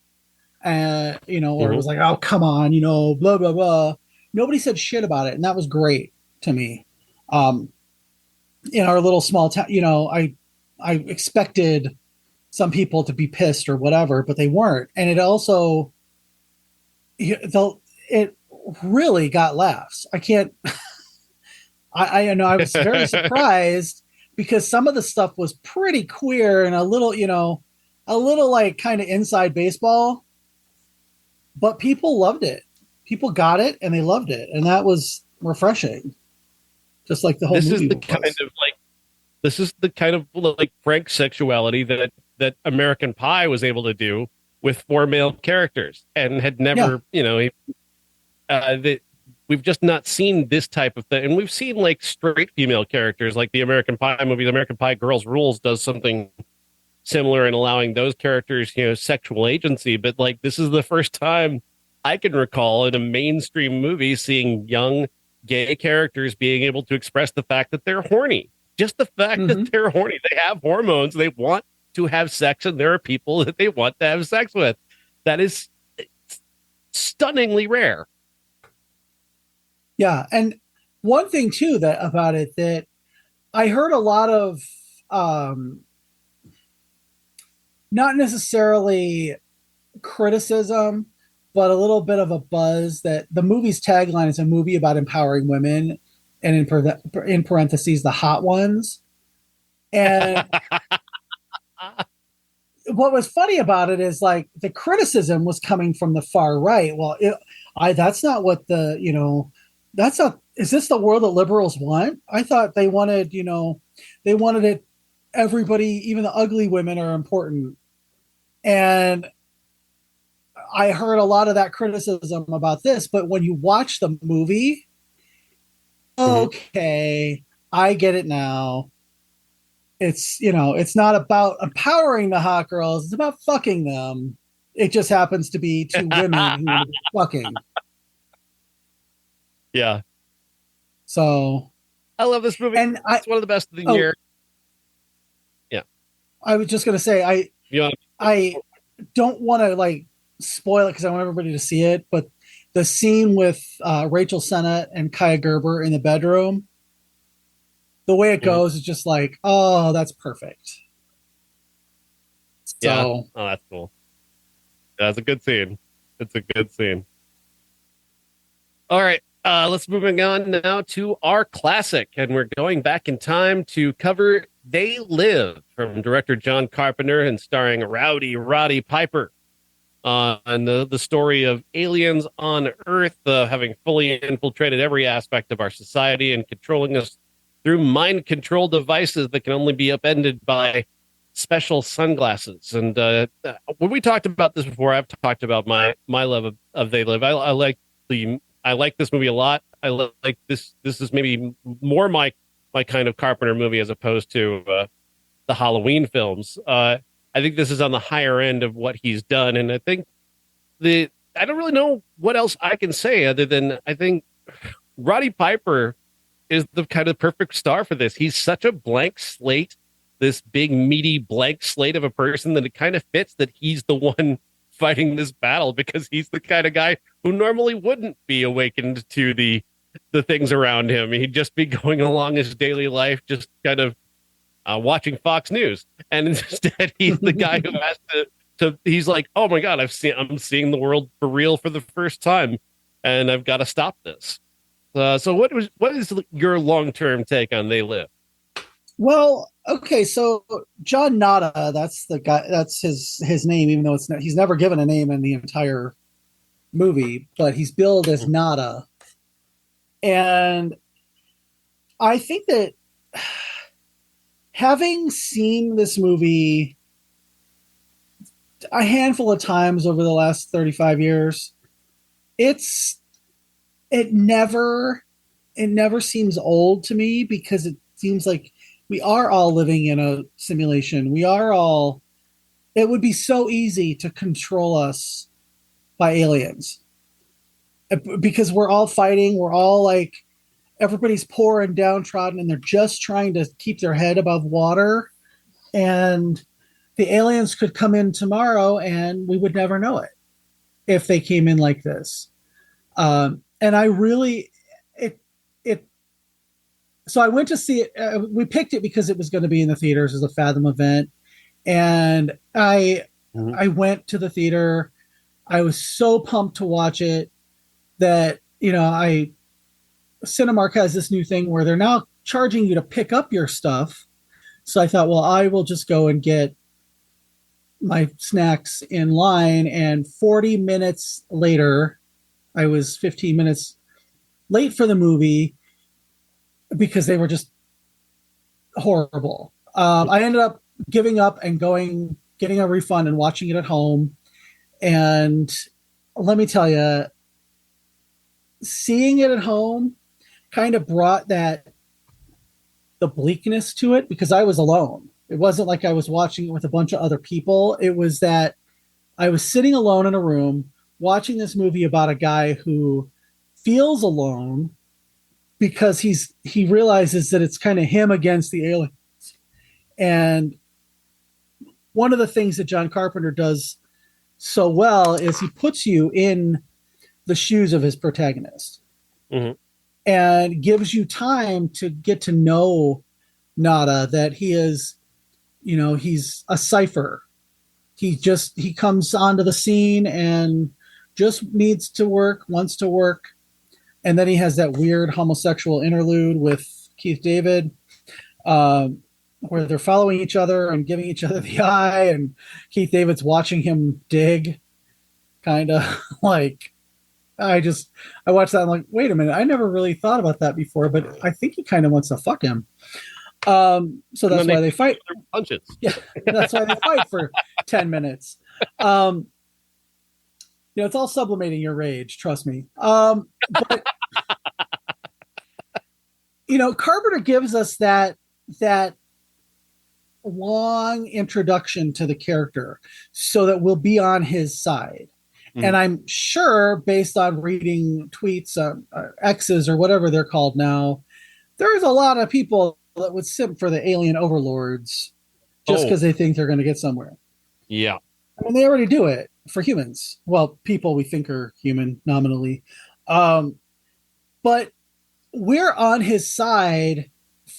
or it was like, oh, come on, blah, blah, blah. Nobody said shit about it. And that was great to me. In our little small town, I expected some people to be pissed or whatever, but they weren't. And it also, it really got laughs. I know I was very surprised because some of the stuff was pretty queer and a little like kind of inside baseball, but people loved it. People got it and they loved it. And that was refreshing. Just like the whole movie. This is the kind of like frank sexuality that American Pie was able to do with 4 male characters and had never, we've just not seen this type of thing. And we've seen like straight female characters, like the American Pie movie, the American Pie Girls Rules does something similar in allowing those characters, sexual agency. But like, this is the first time I can recall in a mainstream movie seeing young gay characters being able to express the fact that they're horny. Just the fact that they're horny. They have hormones. They want to have sex, and there are people that they want to have sex with. That is stunningly rare. Yeah, and one thing too about it that I heard a lot of, not necessarily criticism, but a little bit of a buzz that the movie's tagline is a movie about empowering women, and in parentheses, the hot ones. And what was funny about it is like the criticism was coming from the far right. Well, that's not what is this the world that liberals want? I thought they wanted it. Everybody, even the ugly women are important. And I heard a lot of that criticism about this, but when you watch the movie, okay, I get it now. It's, it's not about empowering the hot girls. It's about fucking them. It just happens to be 2 women who are fucking. Yeah. So I love this movie. And it's one of the best of the year. Yeah. I was just going to say, I don't want to like spoil it because I want everybody to see it, but the scene with Rachel Sennett and Kaya Gerber in the bedroom, the way it goes is just like, oh, that's perfect. So, yeah. Oh, that's cool. That's a good scene. It's a good scene. All right. Let's moving on now to our classic, and we're going back in time to cover They Live from director John Carpenter and starring Rowdy Roddy Piper. And the story of aliens on Earth having fully infiltrated every aspect of our society and controlling us through mind control devices that can only be upended by special sunglasses. And when we talked about this before, I've talked about my love of They Live. I like this movie a lot. like this. This is maybe more my kind of Carpenter movie as opposed to the Halloween films. I think this is on the higher end of what he's done, and I think I don't really know what else I can say other than I think Roddy Piper is the kind of perfect star for this. He's such a blank slate, this big meaty blank slate of a person, that it kind of fits that he's the one fighting this battle, because he's the kind of guy who normally wouldn't be awakened to the things around him. He'd just be going along his daily life, just kind of watching Fox News, and instead he's the guy who has to. He's like, oh my god, I'm seeing the world for real for the first time, and I've got to stop this. So what is your long-term take on They Live? Well, okay, so John Nada, that's the guy. That's his name, even though it's not, he's never given a name in the entire movie, but he's billed as Nada. And I think that having seen this movie a handful of times over the last 35 years, it never seems old to me, because it seems like we are all living in a simulation. It would be so easy to control us by aliens, because we're all fighting. We're all like, everybody's poor and downtrodden, and they're just trying to keep their head above water. And the aliens could come in tomorrow and we would never know it if they came in like this. And I really, so I went to see it. We picked it because it was going to be in the theaters as a Fathom event. And I went to the theater. I was so pumped to watch it that, Cinemark has this new thing where they're now charging you to pick up your stuff. So I thought, well, I will just go and get my snacks in line. And 40 minutes later, I was 15 minutes late for the movie because they were just horrible. I ended up giving up and getting a refund and watching it at home. And let me tell you, seeing it at home kind of brought the bleakness to it, because I was alone. It wasn't like I was watching it with a bunch of other people. It was that I was sitting alone in a room watching this movie about a guy who feels alone because he realizes that it's kind of him against the aliens. And one of the things that John Carpenter does so well is he puts you in the shoes of his protagonist. Mm-hmm. And gives you time to get to know Nada, that he is, he's a cipher. He comes onto the scene and just wants to work. And then he has that weird homosexual interlude with Keith David, where they're following each other and giving each other the eye, and Keith David's watching him dig, kind of like, I watched that. I'm like, wait a minute. I never really thought about that before, but I think he kind of wants to fuck him. So that's why they fight. Punches. Yeah, that's why they fight for 10 minutes. It's all sublimating your rage. Trust me. But Carpenter gives us that long introduction to the character so that we'll be on his side. And I'm sure, based on reading tweets, X's or whatever they're called now, there's a lot of people that would simp for the alien overlords just because they think they're going to get somewhere. Yeah. I mean, they already do it for humans. Well, people we think are human nominally. But we're on his side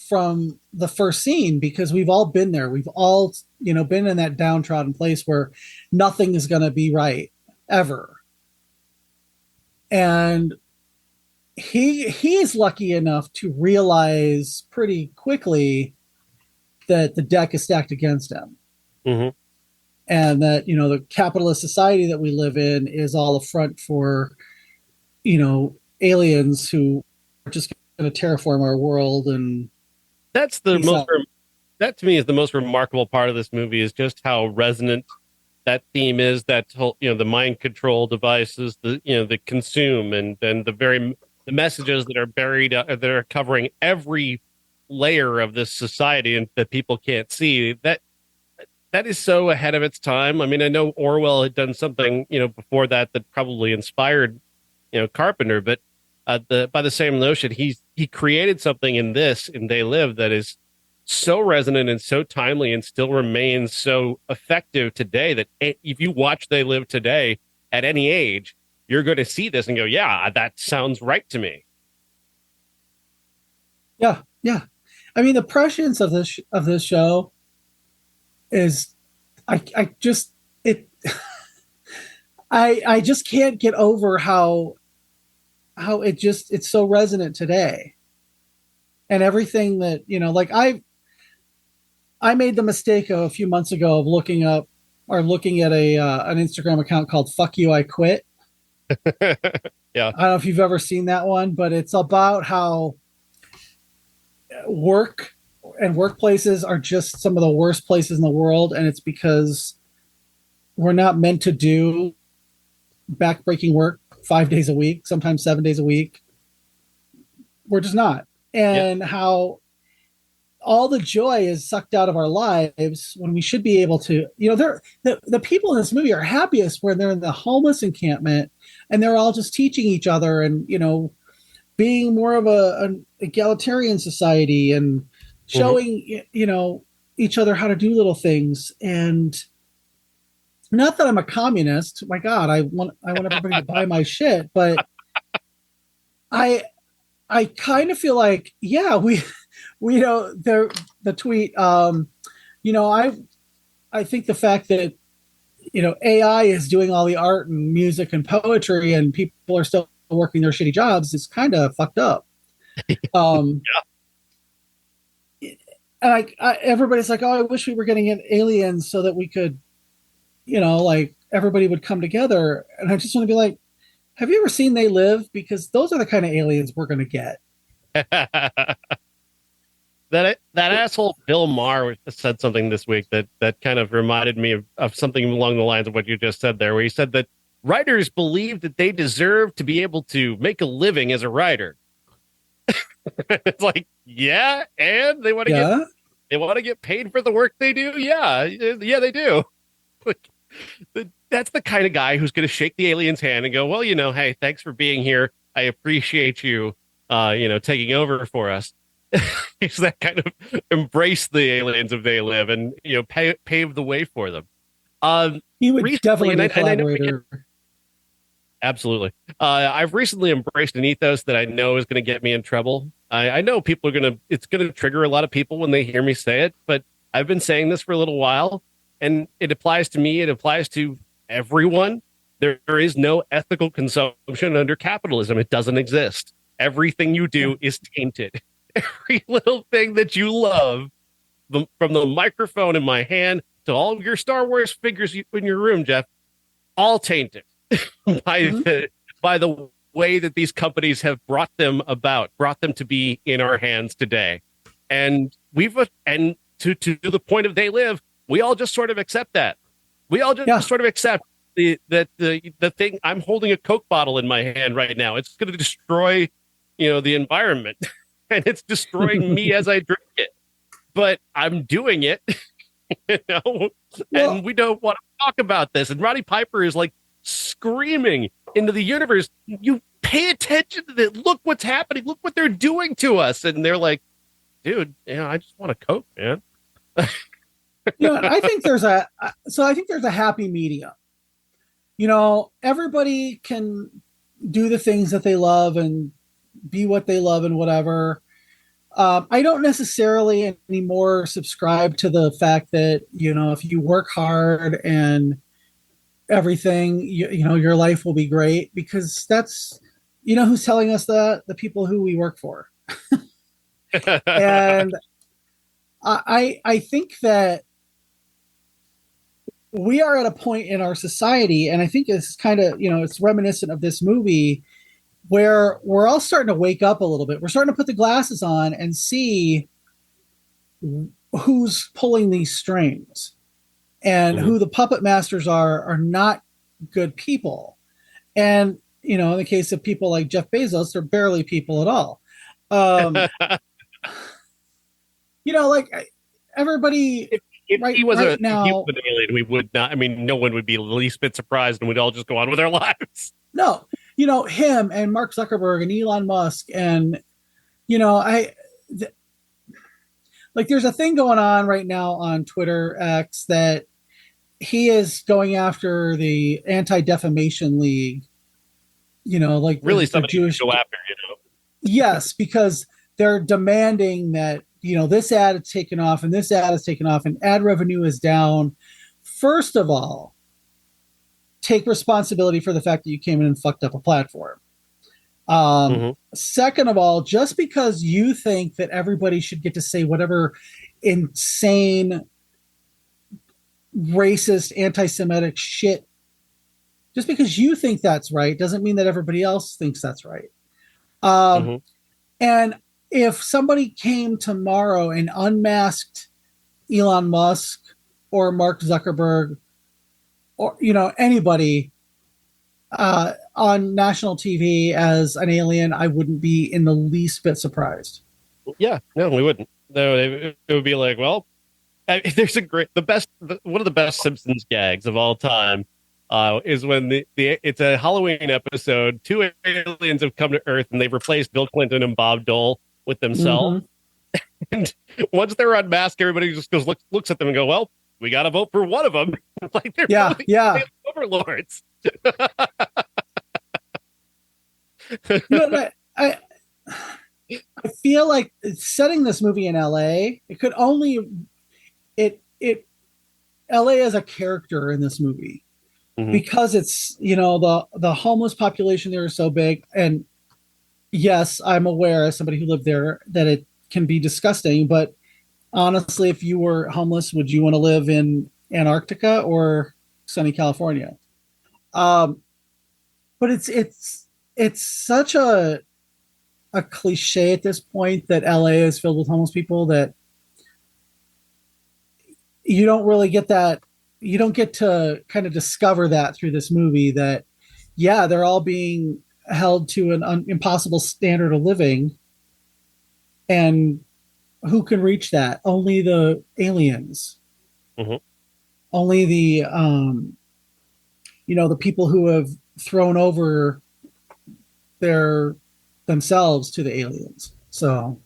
from the first scene because we've all been there. We've all, been in that downtrodden place where nothing is going to be right ever. And he's lucky enough to realize pretty quickly that the deck is stacked against him. Mm-hmm. And that, the capitalist society that we live in is all a front for, aliens who are just going to terraform our world. And that's that to me is the most remarkable part of this movie, is just how resonant that theme is, that whole, the mind control devices, the consume, and the very the messages that are buried, that are covering every layer of this society and that people can't see. That is so ahead of its time. I mean, I know Orwell had done something, before that probably inspired, Carpenter, but by the same notion, he created something in They Live that is so resonant and so timely and still remains so effective today that if you watch They Live today at any age, you're going to see this and go, yeah, that sounds right to me. Yeah, yeah. I mean, the prescience of this show is, I just it, I just can't get over how it's so resonant today, and everything that like I made the mistake a few months ago of looking at an Instagram account called "Fuck You, I Quit." Yeah, I don't know if you've ever seen that one, but it's about how work and workplaces are just some of the worst places in the world, and it's because we're not meant to do backbreaking work 5 days a week, sometimes 7 days a week. We're just not. And how all the joy is sucked out of our lives when we should be able to, the people in this movie are happiest when they're in the homeless encampment and they're all just teaching each other and, being more of an egalitarian society and showing, each other how to do little things. And not that I'm a communist. My God, I want everybody to buy my shit, but I kind of feel like, yeah, we the tweet, I think the fact that, AI is doing all the art and music and poetry and people are still working their shitty jobs is kind of fucked up. And everybody's like, oh, I wish we were getting in aliens so that we could, everybody would come together. And I just want to be like, have you ever seen They Live? Because those are the kind of aliens we're going to get. That asshole Bill Maher said something this week that kind of reminded me of something along the lines of what you just said there, where he said that writers believe that they deserve to be able to make a living as a writer. It's like, yeah, and they want to get paid for the work they do. Yeah, they do. That's the kind of guy who's going to shake the alien's hand and go, well, hey, thanks for being here. I appreciate you, taking over for us. He's that kind of embrace the aliens if they live and, pave the way for them. He would definitely be a collaborator. Absolutely. I've recently embraced an ethos that I know is going to get me in trouble. I know people it's going to trigger a lot of people when they hear me say it, but I've been saying this for a little while and it applies to me. It applies to everyone. There is no ethical consumption under capitalism. It doesn't exist. Everything you do is tainted. Every little thing that you love, from the microphone in my hand to all of your Star Wars figures in your room, Jeff, all tainted by the way that these companies have brought them to be in our hands today. And to the point of They Live, we all just sort of accept that. We all just sort of accept the thing. I'm holding a Coke bottle in my hand right now. It's going to destroy, the environment, and it's destroying me as I drink it. But I'm doing it, and we don't want to talk about this. And Roddy Piper is like screaming into the universe, you pay attention to this. Look what's happening. Look what they're doing to us. And they're like, dude, I just want a Coke, man. I think there's a happy medium. Everybody can do the things that they love and be what they love and whatever. I don't necessarily anymore subscribe to the fact that, if you work hard and everything, your life will be great, because that's, who's telling us that? The people who we work for. And I think that we are at a point in our society, and I think it's kind of, it's reminiscent of this movie, where we're all starting to wake up a little bit. We're starting to put the glasses on and see who's pulling these strings, and who the puppet masters are not good people. And, in the case of people like Jeff Bezos, they're barely people at all. Um, like everybody if right he was right if he was now. an alien, we would not. I mean, no one would be the least bit surprised, and we'd all just go on with our lives. No, him and Mark Zuckerberg and Elon Musk and I like there's a thing going on right now on Twitter X that he is going after the Anti-Defamation League, like Really, the somebody Jewish. to go after, Yes, because they're demanding that this ad is taken off and this ad is taken off and ad revenue is down. First of all, take responsibility for the fact that you came in and fucked up a platform. Second of all, just because you think that everybody should get to say whatever insane, racist, anti-Semitic shit, just because you think that's right doesn't mean that everybody else thinks that's right. And if somebody came tomorrow and unmasked Elon Musk or Mark Zuckerberg or anybody on national TV as an alien, I wouldn't be in the least bit surprised. Yeah, no, we wouldn't. No, it would be like, well, there's one of the best Simpsons gags of all time. Is when it's a Halloween episode. Two aliens have come to Earth and they've replaced Bill Clinton and Bob Dole with themselves. And once they're unmasked, everybody just looks at them and go, "Well, we got to vote for one of them." Like they're overlords. I feel like setting this movie in LA, LA as a character in this movie. Because it's the homeless population there is so big, and yes, I'm aware as somebody who lived there that it can be disgusting, but honestly, if you were homeless, would you want to live in Antarctica or sunny California? But it's such a cliche at this point that LA is filled with homeless people that you don't really get that. You don't get to kind of discover that through this movie that, yeah, they're all being held to an impossible standard of living. And who can reach that? Only the aliens. Only the, the people who have thrown over themselves to the aliens. So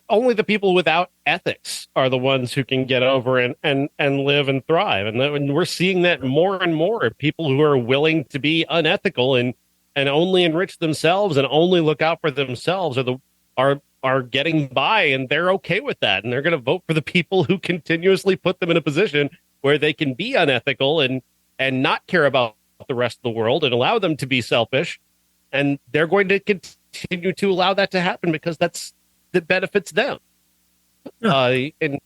only the people without ethics are the ones who can get over and live and thrive. And we're seeing that more and more. People who are willing to be unethical and only enrich themselves and only look out for themselves are getting by, and they're okay with that. And they're going to vote for the people who continuously put them in a position where they can be unethical and not care about the rest of the world and allow them to be selfish. And they're going to continue to allow that to happen because that benefits them. And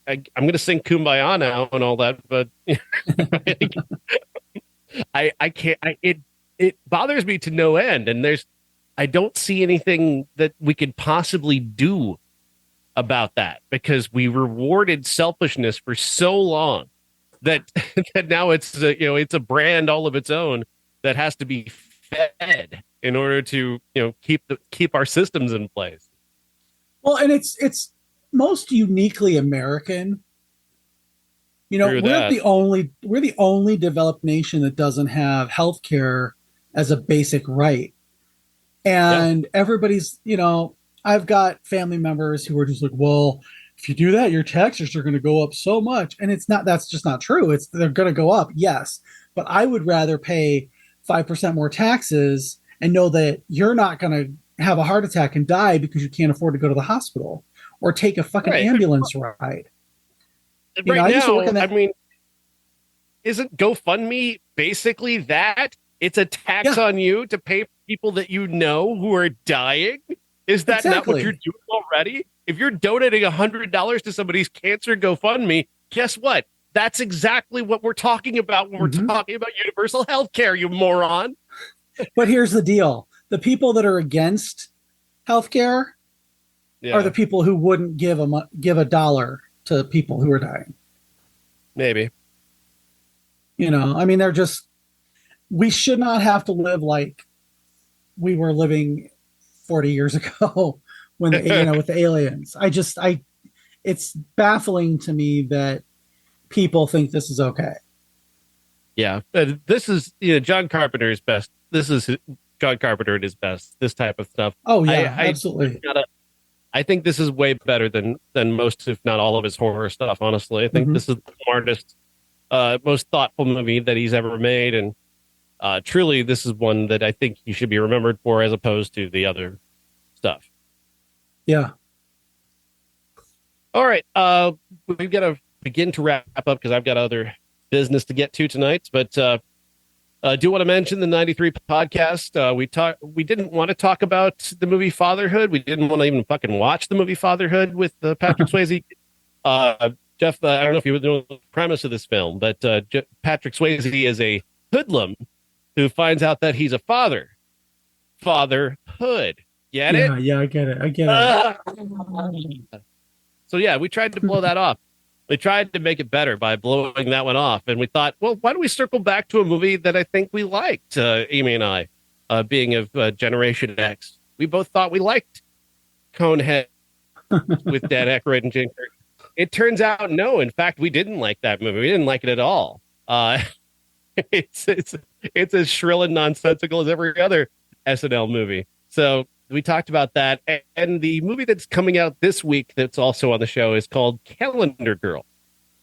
I'm going to sing Kumbaya now and all that, but I can't. It bothers me to no end, and I don't see anything that we could possibly do about that because we rewarded selfishness for so long that now it's a brand all of its own that has to be fed in order to keep our systems in place. Well, and it's most uniquely American. We're the only developed nation that doesn't have healthcare as a basic right. And everybody's, I've got family members who are just like, well, if you do that, your taxes are going to go up so much. And that's just not true. They're going to go up. Yes. But I would rather pay 5% more taxes and know that you're not going to have a heart attack and die because you can't afford to go to the hospital or take a fucking ambulance ride. Isn't GoFundMe basically that? It's a tax on you to pay for people that who are dying. Is that not what you're doing already? If you're donating $100 to somebody's cancer GoFundMe, guess what? That's exactly what we're talking about when we're talking about universal health care, you moron. But here's the deal. The people that are against healthcare are the people who wouldn't give a dollar to people who are dying. Maybe. They're just we should not have to live like we were living 40 years ago when with the aliens. It's baffling to me that people think this is okay. Yeah, this is John Carpenter's best. This is John Carpenter at his best. This type of stuff. Oh yeah, absolutely. I think this is way better than most, if not all, of his horror stuff. Honestly, I think this is the smartest, most thoughtful movie that he's ever made, and truly, this is one that I think he should be remembered for, as opposed to the other stuff. Yeah. All right, we've got to begin to wrap up because I've got other business to get to tonight, but I do want to mention the 93 podcast. We didn't want to talk about the movie Fatherhood. We didn't want to even fucking watch the movie Fatherhood with Patrick Swayze. Jeff, I don't know if you know the premise of this film, but Patrick Swayze is a hoodlum who finds out that he's a father. Fatherhood. Get it? Yeah, I get it. So yeah, we tried to blow that off. We tried to make it better by blowing that one off. And we thought, well, why don't we circle back to a movie that I think we liked, Amy and I, being of Generation X. We both thought we liked Conehead with Dan Aykroyd and Jim Carrey. It turns out, no, in fact, we didn't like that movie. We didn't like it at all. It's as shrill and nonsensical as every other SNL movie. So we talked about that. And the movie that's coming out this week that's also on the show is called Calendar Girl.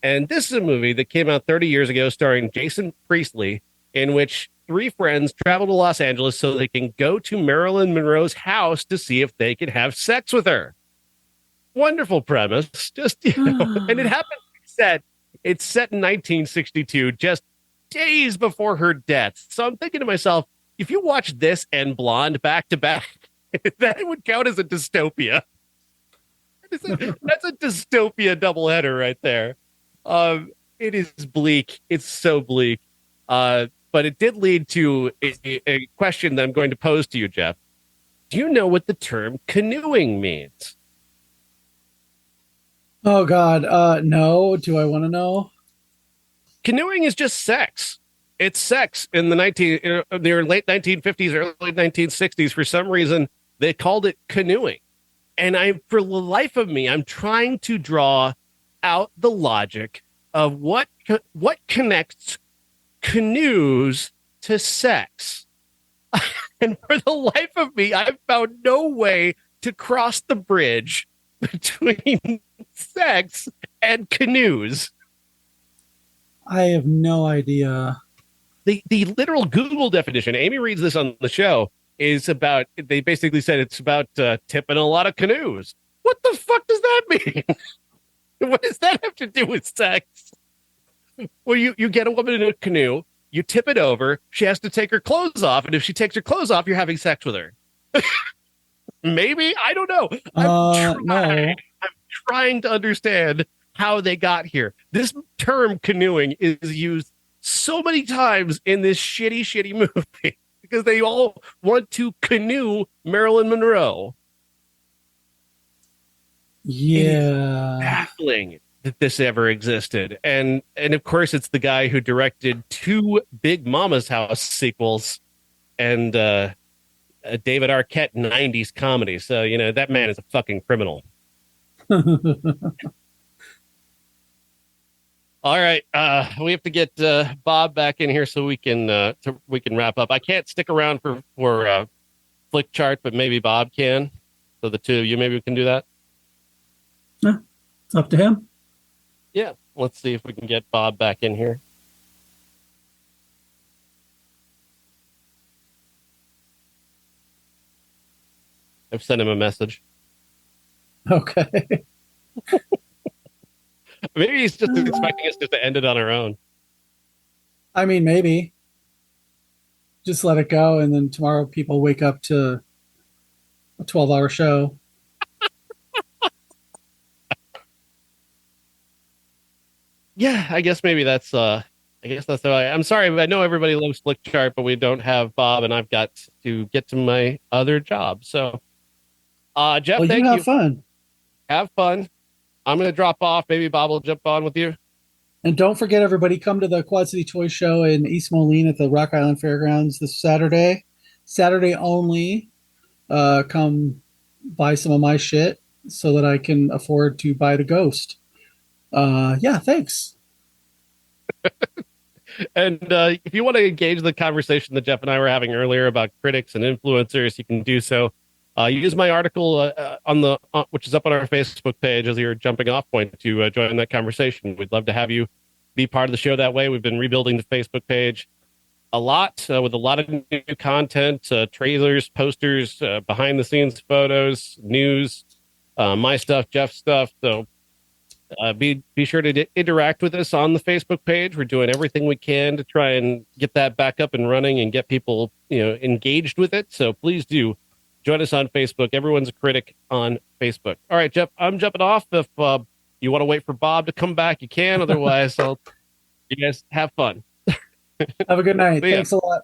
And this is a movie that came out 30 years ago starring Jason Priestley, in which three friends travel to Los Angeles so they can go to Marilyn Monroe's house to see if they can have sex with her. Wonderful premise. Just, and it happened it's set in 1962, just days before her death. So I'm thinking to myself, if you watch this and Blonde back to back, that would count as a dystopia. That's a dystopia doubleheader right there. It is bleak. It's so bleak. But it did lead to a question that I'm going to pose to you, Jeff. Do you know what the term canoeing means? Oh God, no. Do I want to know? Canoeing is just sex. It's sex in the late 1950s, early 1960s. For some reason, they called it canoeing. And for the life of me, I'm trying to draw out the logic of what connects canoes to sex. And for the life of me, I've found no way to cross the bridge between sex and canoes. I have no idea. The literal Google definition, Amy reads this on the show, they basically said it's about tipping a lot of canoes. What the fuck does that mean? What does that have to do with sex? Well, you get a woman in a canoe, you tip it over, she has to take her clothes off, and if she takes her clothes off, you're having sex with her. Maybe? I don't know. I'm trying to understand how they got here. This term canoeing is used so many times in this shitty movie because they all want to canoe Marilyn Monroe. Yeah. Baffling that this ever existed. And of course, it's the guy who directed two Big Mama's House sequels and a David Arquette 90s comedy. So, that man is a fucking criminal. All right, we have to get Bob back in here so we can wrap up. I can't stick around for Flick Chart, but maybe Bob can. So the two of you, maybe we can do that. Yeah, it's up to him. Yeah, let's see if we can get Bob back in here. I've sent him a message. Okay. Maybe he's just expecting us just to end it on our own. I mean, maybe. Just let it go, and then tomorrow people wake up to a 12-hour show. Yeah, I guess maybe that's how I'm sorry, but I know everybody loves Flick Chart, but we don't have Bob, and I've got to get to my other job. So Jeff, well, thank you. Have fun. Have fun. I'm going to drop off. Maybe Bob will jump on with you. And don't forget, everybody, come to the Quad City Toy Show in East Moline at the Rock Island Fairgrounds this Saturday. Saturday only. Come buy some of my shit so that I can afford to buy the Ghost. Yeah, thanks. And if you want to engage the conversation that Jeff and I were having earlier about critics and influencers, you can do so. Use my article which is up on our Facebook page as your jumping off point to join that conversation. We'd love to have you be part of the show that way. We've been rebuilding the Facebook page a lot with a lot of new content, trailers, posters, behind the scenes photos, news, my stuff, Jeff's stuff. So be sure to interact with us on the Facebook page. We're doing everything we can to try and get that back up and running and get people, engaged with it. So please do join us on Facebook. Everyone's a critic on Facebook. All right, Jeff, I'm jumping off. If you want to wait for Bob to come back, you can. Otherwise, you guys have fun. Have a good night. Thanks a lot.